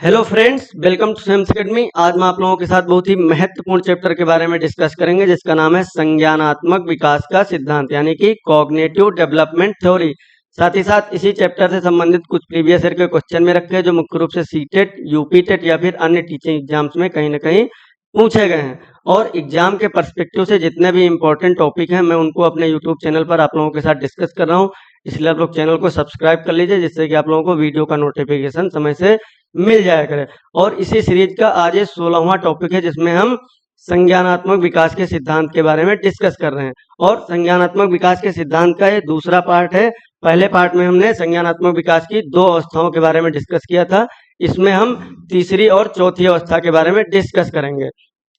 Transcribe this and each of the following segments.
Hello friends, welcome to Sam's academy. आज मैं आप लोगों के साथ बहुत ही महत्वपूर्ण चैप्टर के बारे में डिस्कस करेंगे, जिसका नाम है संज्ञानात्मक विकास का सिद्धांत, यानी कि कॉग्निटिव डेवलपमेंट थ्योरी। साथ ही साथ इसी चैप्टर से संबंधित कुछ प्रीवियस ईयर के क्वेश्चन में रखे हैं, जो मुख्य रूप से सीटेट, यूपीटेट या फिर अन्य टीचिंग एग्जाम्स में कहीं ना कहीं पूछे गए हैं। और एग्जाम के पर्सपेक्टिव से जितने भी इंपॉर्टेंट टॉपिक हैं, मैं उनको अपने यूट्यूब चैनल पर आप लोगों के साथ डिस्कस कर रहा हूँ। इसलिए आप लोग चैनल को सब्सक्राइब कर लीजिए, जिससे कि आप लोगों को वीडियो का नोटिफिकेशन समय से मिल जाया करे। और इसी सीरीज का आज ये 16वां टॉपिक है, जिसमें हम संज्ञानात्मक विकास के सिद्धांत के बारे में डिस्कस कर रहे हैं। और संज्ञानात्मक विकास के सिद्धांत का ये दूसरा पार्ट है। पहले पार्ट में हमने संज्ञानात्मक विकास की 2 अवस्थाओं के बारे में डिस्कस किया था। इसमें हम तीसरी और चौथी अवस्था के बारे में डिस्कस करेंगे।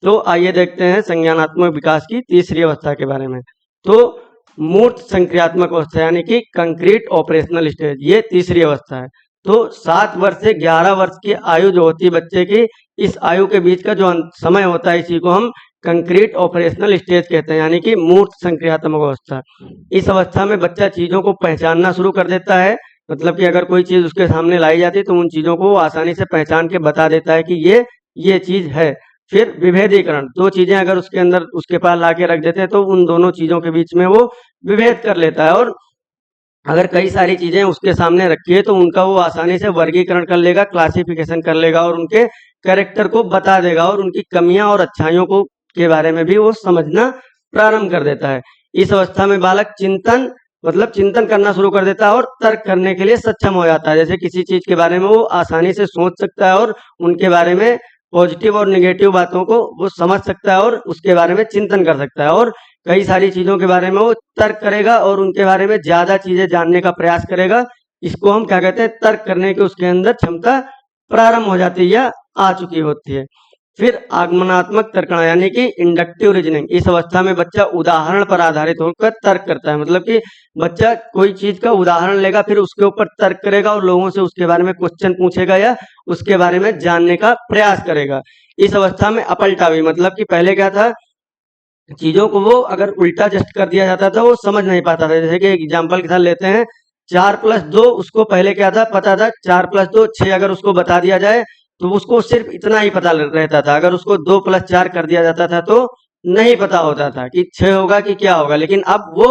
तो आइए देखते हैं संज्ञानात्मक विकास की तीसरी अवस्था के बारे में। तो मूर्त संक्रियात्मक अवस्था, यानी कि कंक्रीट ऑपरेशनल स्टेज, ये तीसरी अवस्था है। तो 7 वर्ष से 11 वर्ष की आयु जो होती है बच्चे की, इस आयु के बीच का जो समय होता है, इसी को हम कंक्रीट ऑपरेशनल स्टेज कहते हैं, यानी कि मूर्त संक्रियात्मक अवस्था। इस अवस्था में बच्चा चीजों को पहचानना शुरू कर देता है। मतलब कि अगर कोई चीज उसके सामने लाई जाती है तो उन चीजों को वो आसानी से पहचान के बता देता है कि ये चीज है। फिर विभेदीकरण, 2 चीजें अगर उसके अंदर उसके पास ला के रख देते हैं तो उन दोनों चीजों के बीच में वो विभेद कर लेता है। और अगर कई सारी चीजें उसके सामने रखी है तो उनका वो आसानी से वर्गीकरण कर लेगा, क्लासिफिकेशन कर लेगा और उनके कैरेक्टर को बता देगा, और उनकी कमियां और अच्छाइयों को के बारे में भी वो समझना प्रारंभ कर देता है। इस अवस्था में बालक चिंतन करना शुरू कर देता है और तर्क करने के लिए सक्षम हो जाता है। जैसे किसी चीज के बारे में वो आसानी से सोच सकता है और उनके बारे में पॉजिटिव और निगेटिव बातों को वो समझ सकता है और उसके बारे में चिंतन कर सकता है। और कई सारी चीजों के बारे में वो तर्क करेगा और उनके बारे में ज्यादा चीजें जानने का प्रयास करेगा। इसको हम क्या कहते हैं, तर्क करने की उसके अंदर क्षमता प्रारंभ हो जाती है या आ चुकी होती है। फिर आगमनात्मक तर्कणा, यानी कि इंडक्टिव रीजनिंग। इस अवस्था में बच्चा उदाहरण पर आधारित होकर तर्क करता है। मतलब कि बच्चा कोई चीज का उदाहरण लेगा, फिर उसके ऊपर तर्क करेगा और लोगों से उसके बारे में क्वेश्चन पूछेगा या उसके बारे में जानने का प्रयास करेगा। इस अवस्था में अपलटावी, मतलब कि पहले क्या था, चीजों को वो अगर उल्टा जस्ट कर दिया जाता था वो समझ नहीं पाता था। जैसे कि एग्जाम्पल के साथ लेते हैं, 4+2, उसको पहले क्या था, पता था 4+2 6, अगर उसको बता दिया जाए तो उसको सिर्फ इतना ही पता रहता था। अगर उसको 2+4 कर दिया जाता था तो नहीं पता होता था कि 6 होगा कि क्या होगा। लेकिन अब वो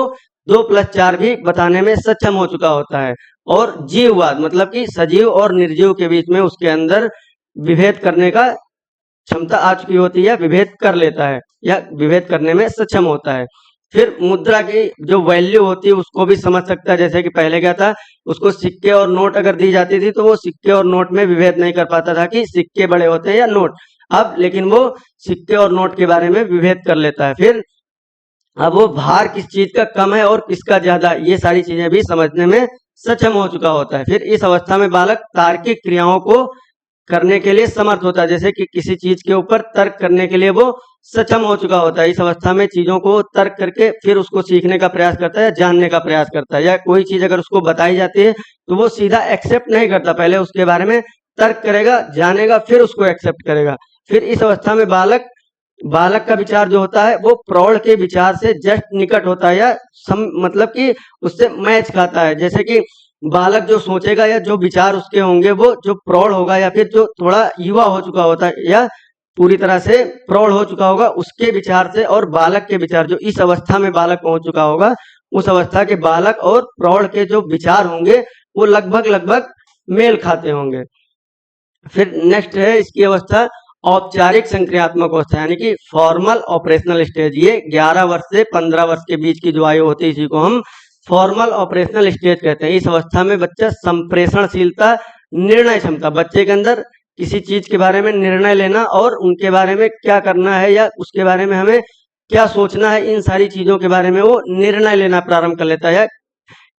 2+4 भी बताने में सक्षम हो चुका होता है। और जीववाद, मतलब कि सजीव और निर्जीव के बीच में उसके अंदर विभेद करने का क्षमता आ चुकी होती है, विभेद कर लेता है या विभेद करने में सक्षम होता है। फिर मुद्रा की जो वैल्यू होती है उसको भी समझ सकता है। जैसे कि पहले क्या था, उसको सिक्के और नोट अगर दी जाती थी तो वो सिक्के और नोट में विभेद नहीं कर पाता था कि सिक्के बड़े होते हैं या नोट। अब लेकिन वो सिक्के और नोट के बारे में विभेद कर लेता है। फिर अब वो भार किस चीज का कम है और किसका ज्यादा, ये सारी चीजें भी समझने में सक्षम हो चुका होता है। फिर इस अवस्था में बालक तार्किक क्रियाओं को करने के लिए समर्थ होता है। जैसे कि किसी चीज के ऊपर तर्क करने के लिए वो सक्षम हो चुका होता है। इस अवस्था में चीजों को तर्क करके फिर उसको सीखने का प्रयास करता है, जानने का प्रयास करता है। या कोई चीज अगर उसको बताई जाती है तो वो सीधा एक्सेप्ट नहीं करता, पहले उसके बारे में तर्क करेगा, जानेगा, फिर उसको एक्सेप्ट करेगा। फिर इस अवस्था में बालक का विचार जो होता है वो प्रौढ़ के विचार से जस्ट निकट होता है या मतलब कि उससे मैच खाता है। जैसे कि बालक जो सोचेगा या जो विचार उसके होंगे वो जो प्रौढ़ होगा या फिर जो थोड़ा युवा हो चुका होता है या पूरी तरह से प्रौढ़ हो चुका होगा, उसके विचार से और बालक के विचार, जो इस अवस्था में बालक पहुंच चुका होगा, उस अवस्था के बालक और प्रौढ़ के जो विचार होंगे वो लगभग मेल खाते होंगे। फिर नेक्स्ट है इसकी अवस्था औपचारिक संक्रियात्मक अवस्था, यानी कि फॉर्मल ऑपरेशनल स्टेज। ये 11 वर्ष से 15 वर्ष के बीच की जो आयु होती है, इसी को हम फॉर्मल ऑपरेशनल स्टेज कहते हैं। इस अवस्था में बच्चा संप्रेषणशीलता, निर्णय क्षमता, बच्चे के अंदर किसी चीज के बारे में निर्णय लेना और उनके बारे में क्या करना है या उसके बारे में हमें क्या सोचना है, इन सारी चीजों के बारे में वो निर्णय लेना प्रारंभ कर लेता है।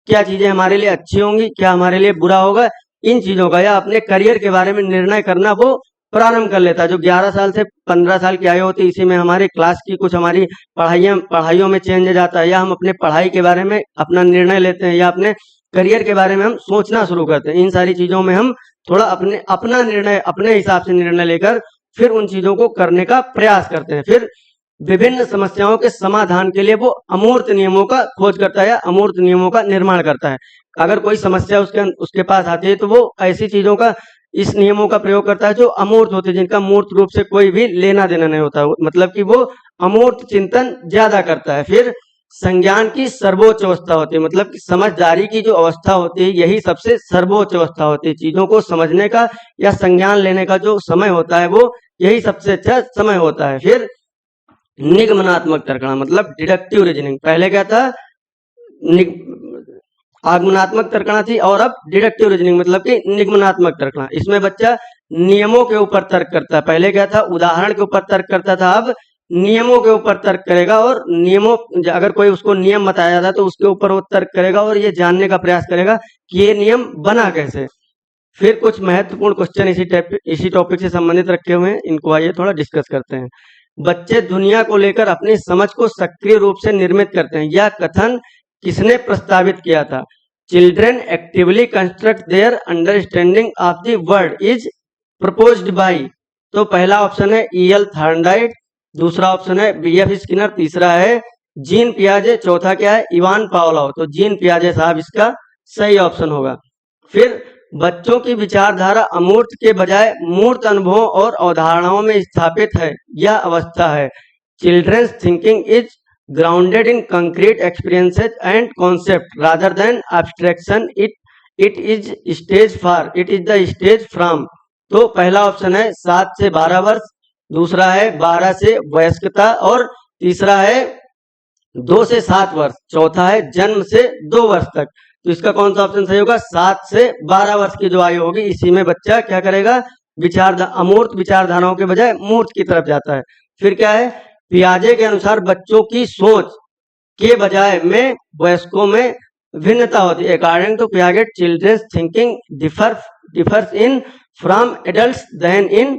क्या चीजें हमारे लिए अच्छी होंगी, क्या हमारे लिए बुरा होगा, इन चीजों का, या अपने करियर के बारे में निर्णय करना वो प्रारंभ कर लेता है। जो 11 साल से 15 साल की आयु होती है, इसी में हमारी क्लास की कुछ हमारी पढ़ाइयों में चेंज हो जाता है, या हम अपने पढ़ाई के बारे में अपना निर्णय लेते हैं, या अपने करियर के बारे में हम सोचना शुरू करते हैं। इन सारी चीजों में हम थोड़ा अपना निर्णय अपने हिसाब से निर्णय लेकर फिर उन चीजों को करने का प्रयास करते हैं। फिर विभिन्न समस्याओं के समाधान के लिए वो अमूर्त नियमों का खोज करता है या अमूर्त नियमों का निर्माण करता है। अगर कोई समस्या उसके पास आती है तो वो ऐसी चीजों का इस नियमों का प्रयोग करता है जो अमूर्त होते हैं, जिनका मूर्त रूप से कोई भी लेना देना नहीं होता, मतलब कि वो अमूर्त चिंतन ज्यादा करता है। फिर संज्ञान की सर्वोच्च अवस्था होती है, मतलब कि समझदारी की जो अवस्था होती है यही सबसे सर्वोच्च अवस्था होती है। चीजों को समझने का या संज्ञान लेने का जो समय होता है वो यही सबसे अच्छा समय होता है। फिर निगमनात्मक तर्कणा मतलब डिडक्टिव रीजनिंग, पहले क्या था आगमनात्मक तर्कणा थी और अब डिडक्टिव रीजनिंग मतलब कि निगमनात्मक तर्कणा। इसमें बच्चा नियमों के ऊपर तर्क करता है, पहले क्या था उदाहरण के ऊपर तर्क करता था, अब नियमों के ऊपर तर्क करेगा और नियमों अगर कोई उसको नियम बताया जाता है तो उसके ऊपर वो तर्क करेगा और ये जानने का प्रयास करेगा कि ये नियम बना कैसे। फिर कुछ महत्वपूर्ण क्वेश्चन इसी टॉपिक से संबंधित रखे हुए हैं, इनको आइए थोड़ा डिस्कस करते हैं। बच्चे दुनिया को लेकर अपनी समझ को सक्रिय रूप से निर्मित करते हैं, यह कथन किसने प्रस्तावित किया था? Children actively construct their understanding of the world is proposed by. तो पहला ऑप्शन है E.L. थॉर्नडाइक, दूसरा ऑप्शन है B.F. स्किनर, तीसरा है जीन पियाजे, चौथा क्या है इवान पावलोव। तो जीन पियाजे साहब इसका सही ऑप्शन होगा। फिर बच्चों की विचारधारा अमूर्त के बजाय मूर्त अनुभवों और अवधारणाओं में स्थापित है, यह अवस्था है। Children's thinking is grounded in concrete experiences and concept rather than abstraction. It is the stage from। तो पहला ऑप्शन है 7 से 12 वर्ष, दूसरा है 12 से वयस्कता और तीसरा है 2 से 7 वर्ष, चौथा है जन्म से 2 वर्ष तक। तो इसका कौन सा ऑप्शन सही होगा? 7 से 12 वर्ष की जो आयु होगी इसी में बच्चा क्या करेगा अमूर्त विचारधाराओं के बजाय मूर्त की तरफ जाता है। फिर क्या है पियाजे के अनुसार बच्चों की सोच के बजाय में वयस्कों में भिन्नता होती है। According to Piaget children's thinking differs in from adults than in.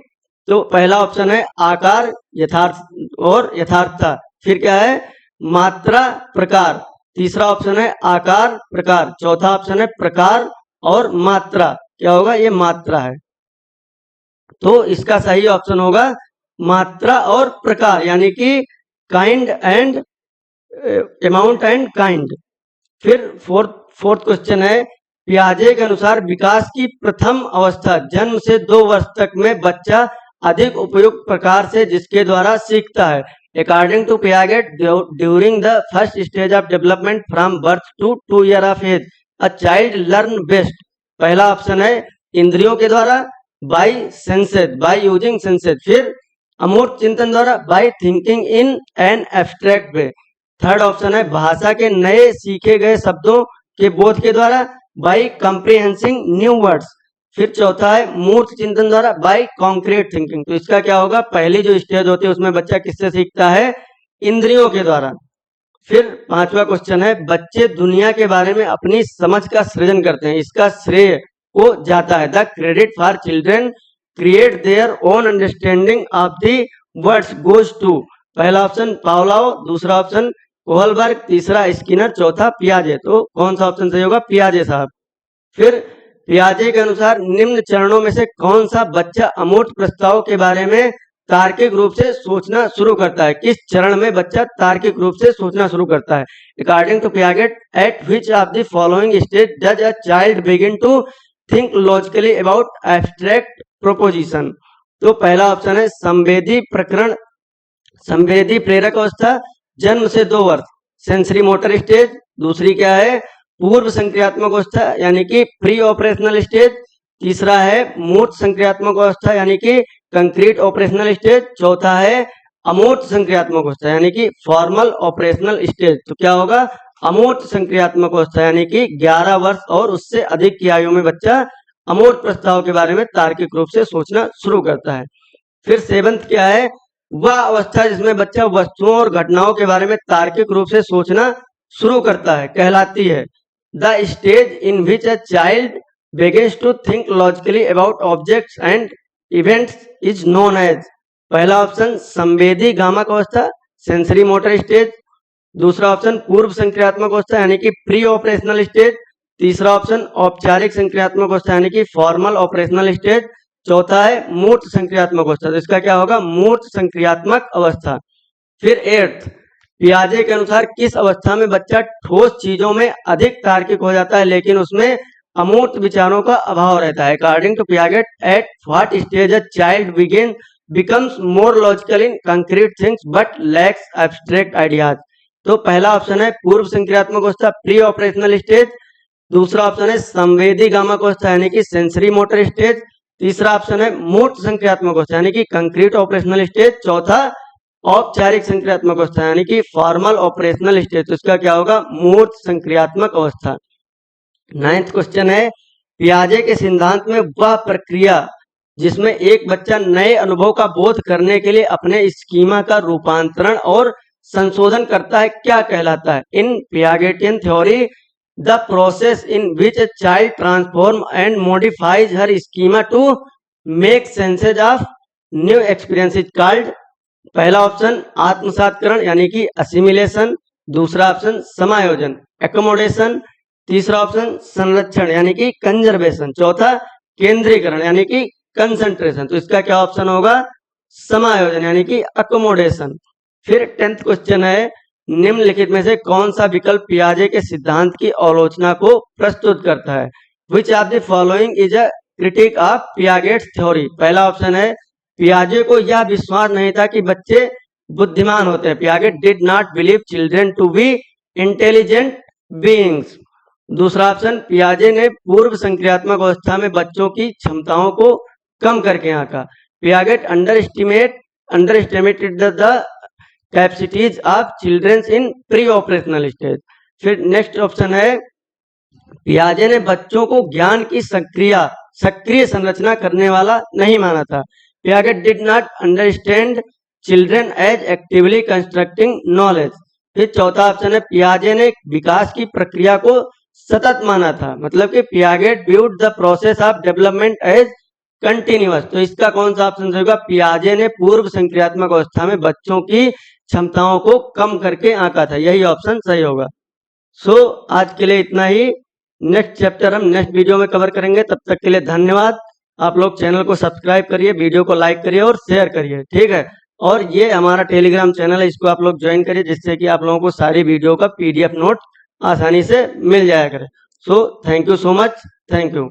तो पहला ऑप्शन है आकार यथार्थ और यथार्थता। फिर क्या है मात्रा प्रकार, तीसरा ऑप्शन है आकार प्रकार, चौथा ऑप्शन है प्रकार और मात्रा। क्या होगा ये मात्रा है, तो इसका सही ऑप्शन होगा मात्रा और प्रकार, यानी कि kind and amount and kind. फिर फोर्थ क्वेश्चन है पियाजे के अनुसार विकास की प्रथम अवस्था जन्म से 2 वर्ष तक में बच्चा अधिक उपयुक्त प्रकार से जिसके द्वारा सीखता है। According to Piaget during the first stage of development from birth to 2 year of age a child learn best. पहला ऑप्शन है इंद्रियों के द्वारा, by senses, by using senses. फिर अमूर्त चिंतन द्वारा, by thinking in an abstract way. Third option है भाषा के नए सीखे गए शब्दों के बोध के द्वारा, बाय कॉम्प्रिहेंसिंग न्यू वर्ड्स। फिर चौथा है मूर्त चिंतन द्वारा, बाय कॉन्क्रीट थिंकिंग। तो इसका क्या होगा पहली जो स्टेज होती है उसमें बच्चा किससे सीखता है इंद्रियों के द्वारा। फिर पांचवा क्वेश्चन है बच्चे दुनिया के बारे में अपनी समझ का सृजन करते हैं, इसका श्रेय को जाता है। The credit for children create their own understanding of the words goes to. पहला ऑप्शन पावलोव, दूसरा ऑप्शन कोहलबर्ग, तीसरा स्किनर, चौथा पियाजे। तो कौन सा ऑप्शन सही होगा पियाजे साहब। फिर पियाजे के अनुसार निम्न चरणों में से कौन सा बच्चा अमूर्त प्रस्ताव के बारे में तार्किक रूप से सोचना शुरू करता है? किस चरण में बच्चा तार्किक रूप से सोचना शुरू करता है? According to Piaget at which of the following stage does a child begin to think logically about abstract proposition. तो पहला ऑप्शन है संवेदी प्रेरक अवस्था जन्म से 2 वर्ष, सेंसरी मोटर स्टेज। दूसरी क्या है पूर्व संक्रियात्मक अवस्था यानी कि प्री ऑपरेशनल स्टेज। तीसरा है मूर्त संक्रियात्मक अवस्था यानी कि कंक्रीट ऑपरेशनल स्टेज। चौथा है अमूर्त संक्रियात्मक अवस्था यानी कि फॉर्मल ऑपरेशनल स्टेज। तो क्या होगा अमूर्त संक्रियात्मक अवस्था यानी कि 11 वर्ष और उससे अधिक की आयु में बच्चा अमूर्त प्रस्ताव के बारे में तार्किक रूप से सोचना शुरू करता है। फिर 7th क्या है वह अवस्था जिसमें बच्चा वस्तुओं और घटनाओं के बारे में तार्किक रूप से सोचना शुरू करता है कहलाती है the stage in which a child begins to think logically about objects and events is known as। पहला ऑप्शन संवेदी गामक अवस्था सेंसरी मोटर स्टेज, दूसरा ऑप्शन पूर्व संक्रियात्मक अवस्था यानी कि प्री ऑपरेशनल स्टेज, तीसरा ऑप्शन औपचारिक संक्रियात्मक अवस्था यानी कि फॉर्मल ऑपरेशनल स्टेज, चौथा है मूर्त संक्रियात्मक अवस्था। तो इसका क्या होगा मूर्त संक्रियात्मक अवस्था। फिर 8th पियाजे के अनुसार किस अवस्था में बच्चा ठोस चीजों में अधिक तार्किक हो जाता है लेकिन उसमें अमूर्त विचारों का अभाव रहता है। According to Piaget, at what stage a child becomes more logical in concrete things but lacks abstract ideas। तो पहला ऑप्शन है पूर्व संक्रियात्मक अवस्था, प्री ऑपरेशनल स्टेज। दूसरा ऑप्शन है संवेदी गामक अवस्था यानी कि सेंसरी मोटर स्टेज। तीसरा ऑप्शन है मूर्त संक्रियात्मक अवस्था यानी कि कंक्रीट ऑपरेशनल स्टेज। चौथा औपचारिक संक्रियात्मक अवस्था यानी कि फॉर्मल ऑपरेशनल स्टेज। तो इसका क्या होगा? मूर्त संक्रियात्मक अवस्था। 9th क्वेश्चन है पियाजे के सिद्धांत में वह प्रक्रिया जिसमें एक बच्चा नए अनुभव का बोध करने के लिए अपने स्कीमा का रूपांतरण और संशोधन करता है क्या कहलाता है? In Piagetian theory the process in which a child transform and modifies her schema to make senses of new experience is called. पहला ऑप्शन आत्मसात्करण यानी कि असिमिलेशन। दूसरा ऑप्शन समायोजन एकोमोडेशन। तीसरा ऑप्शन संरक्षण यानी कि कंजर्वेशन। चौथा केंद्रीकरण यानी कि कंसंट्रेशन। तो इसका क्या ऑप्शन होगा? समायोजन यानी कि अकोमोडेशन। फिर 10th क्वेश्चन है निम्नलिखित में से कौन सा विकल्प पियाजे के सिद्धांत की आलोचना को प्रस्तुत करता है? Which of the following is a critique of Piaget's theory. पहला ऑप्शन है पियाजे को यह विश्वास नहीं था कि बच्चे बुद्धिमान होते हैं। Piaget did not believe children to be intelligent beings. दूसरा ऑप्शन पियाजे ने पूर्व संक्रियात्मक अवस्था में बच्चों की क्षमताओं को कम करके आंका। Piaget अंडरएस्टिमेटेड the capacities of children's in pre operational stage. फिर नेक्स्ट ऑप्शन है पियाजे ने बच्चों को ज्ञान की सक्रिय संरचना करने वाला नहीं माना था। Piaget did not understand children as actively constructing knowledge. फिर चौथा ऑप्शन है पियाजे ने विकास की प्रक्रिया को सतत माना था, मतलब कि Piaget viewed the process of development as continuous. तो इसका कौन सा ऑप्शन होगा? पियाजे ने पूर्व संक्रियात्मक अवस्था में बच्चों की क्षमताओं को कम करके आंका था। यही ऑप्शन सही होगा। सो आज के लिए इतना ही। नेक्स्ट चैप्टर हम नेक्स्ट वीडियो में कवर करेंगे। तब तक के लिए धन्यवाद। आप लोग चैनल को सब्सक्राइब करिए, वीडियो को लाइक करिए और शेयर करिए, ठीक है। और ये हमारा टेलीग्राम चैनल है, इसको आप लोग ज्वाइन करिए जिससे कि आप लोगों को सारी वीडियो का PDF नोट आसानी से मिल जाया करे। So thank you so much. Thank you.